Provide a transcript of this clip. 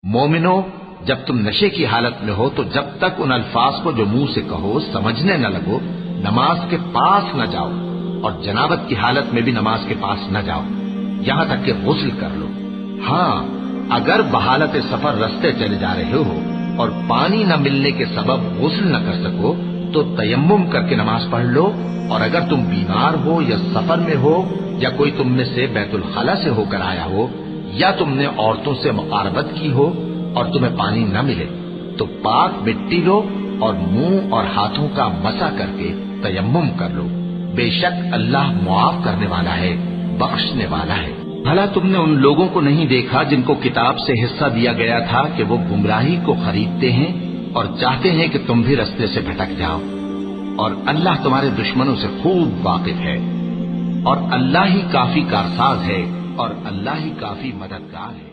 मोमिनो, जब तुम नशे की हालत में हो तो जब तक उन अल्फाज को जो मुंह से कहो समझने न लगो, नमाज के पास न जाओ, और जनाबत की हालत में भी नमाज के पास न जाओ, यहां तक कि गुस्ल कर लो। हाँ, अगर बहालत सफर रास्ते चले जा रहे हो और पानी न मिलने के सबब गुस्ल न कर सको तो तयम्मुम करके नमाज पढ़ लो। और अगर तुम बीमार हो या सफर में हो या कोई तुम में से बैतुल खला से होकर आया हो या तुमने औरतों से मुकारबत की हो और तुम्हें पानी न मिले तो पाक मिट्टी लो और मुंह और हाथों का मसा करके तयम्मुम कर लो। बेशक अल्लाह मुआफ करने वाला है, बख्शने वाला है। भला तुमने उन लोगों को नहीं देखा जिनको किताब से हिस्सा दिया गया था कि वो गुमराही को खरीदते हैं और चाहते हैं कि तुम भी रास्ते से भटक जाओ, और अल्लाह तुम्हारे दुश्मनों से खूब वाकिफ है, और अल्लाह ही काफी कारसाज है और अल्लाह ही काफी मददगार है।